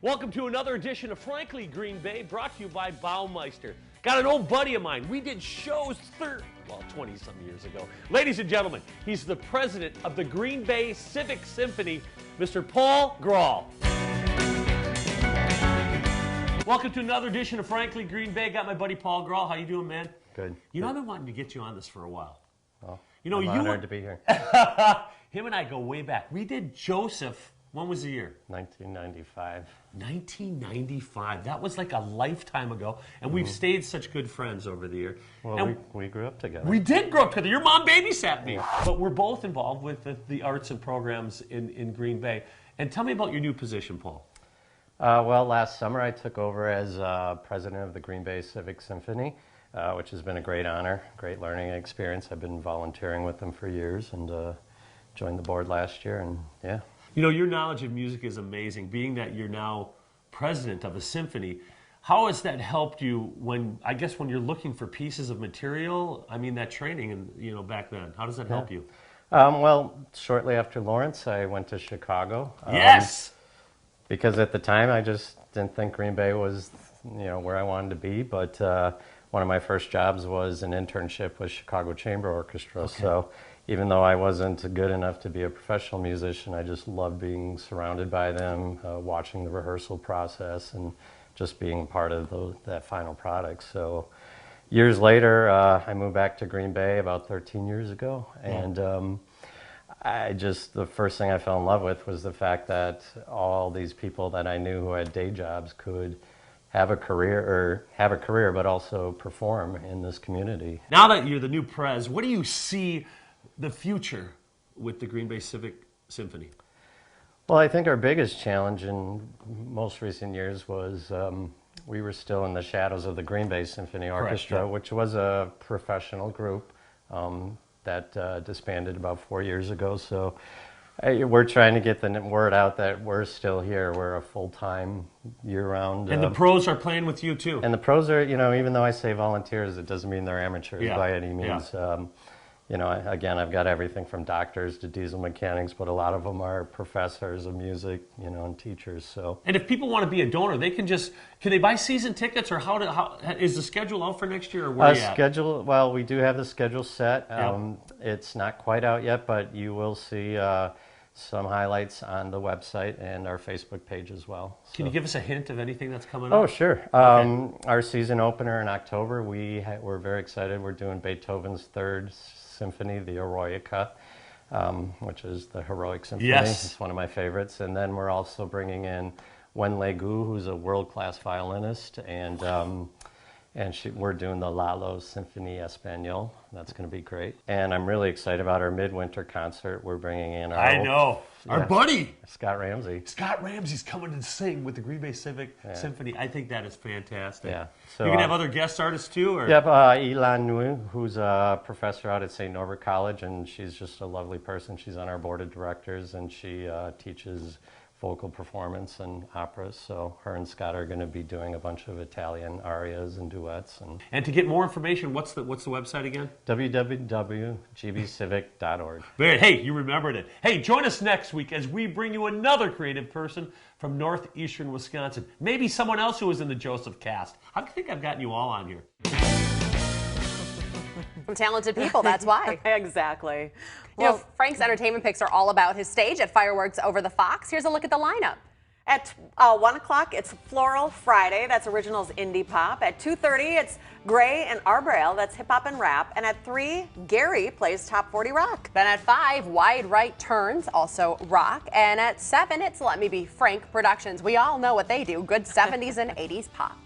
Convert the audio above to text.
Welcome to another edition of Frankly Green Bay, brought to you by Baumeister. Got an old buddy of mine. We did shows 20-some years ago. Ladies and gentlemen, he's the president of the Green Bay Civic Symphony, Mr. Paul Grall. Welcome to another edition of Frankly Green Bay. Got my buddy Paul Grall. How you doing, man? Good. You know, I've been wanting to get you on this for a while. Well, you know, I'm honored to be here. Him and I go way back. We did Joseph. When was the year? 1995. 1995. That was like a lifetime ago, and we've stayed such good friends over the year. Well, we grew up together. We did grow up together. Your mom babysat me. But we're both involved with the arts and programs in Green Bay. And tell me about your new position, Paul. Well, last summer I took over as president of the Green Bay Civic Symphony, which has been a great honor, great learning experience. I've been volunteering with them for years and joined the board last year, and yeah. You know, your knowledge of music is amazing. Being that you're now president of a symphony, how has that helped you when you're looking for pieces of material? I mean, that training and, you know, back then, how does that help you? Well, shortly after Lawrence, I went to Chicago. Yes! Because at the time, I just didn't think Green Bay was, you know, where I wanted to be. But one of my first jobs was an internship with Chicago Chamber Orchestra. Okay. So even though I wasn't good enough to be a professional musician, I just loved being surrounded by them, watching the rehearsal process, and just being part of that final product. So years later, I moved back to Green Bay about 13 years ago, and the first thing I fell in love with was the fact that all these people that I knew who had day jobs could have a career, but also perform in this community. Now that you're the new prez, what do you see the future with the Green Bay Civic Symphony? Well, I think our biggest challenge in most recent years was we were still in the shadows of the Green Bay Symphony Orchestra. Correct, yeah. Which was a professional group that disbanded about 4 years ago. So we're trying to get the word out that we're still here. We're a full-time, year-round. And the pros are playing with you, too. And the pros are, you know, even though I say volunteers, it doesn't mean they're amateurs by any means. Yeah. You know, again, I've got everything from doctors to diesel mechanics, but a lot of them are professors of music, you know, and teachers. So. And if people want to be a donor, they can they buy season tickets, or how is the schedule out for next year, or where are you at? Well, we do have the schedule set. It's not quite out yet, but you will see some highlights on the website and our Facebook page as well. Can you give us a hint of anything that's coming up? Oh, sure. Our season opener in October, we're very excited. We're doing Beethoven's Third Symphony, the Eroica, which is the heroic symphony. Yes. It's one of my favorites. And then we're also bringing in Wenlei Gu, who's a world-class violinist, and we're doing the Lalo Symphony Espanol. That's going to be great. And I'm really excited about our midwinter concert. We're bringing in our buddy Scott Ramsey. Scott Ramsey's coming to sing with the Green Bay Civic Symphony. I think that is fantastic. Yeah. So you can have other guest artists too, or? Yep. Ilan Nguyen, who's a professor out at St. Norbert College, and she's just a lovely person. She's on our board of directors, and she teaches vocal performance and operas. So her and Scott are going to be doing a bunch of Italian arias and duets. And to get more information, what's the website again? www.gbcivic.org. Hey, you remembered it. Hey, join us next week as we bring you another creative person from northeastern Wisconsin. Maybe someone else who was in the Joseph cast. I think I've gotten you all on here. From talented people, that's why. Exactly. You know, Frank's entertainment picks are all about his stage at Fireworks Over the Fox. Here's a look at the lineup. At 1 o'clock, it's Floral Friday. That's originals indie pop. At 2:30, it's Gray and Arbrail. That's hip hop and rap. And at 3, Gary plays Top 40 Rock. Then at 5, Wide Right Turns, also rock. And at 7, it's Let Me Be Frank Productions. We all know what they do, good 70s and 80s pop.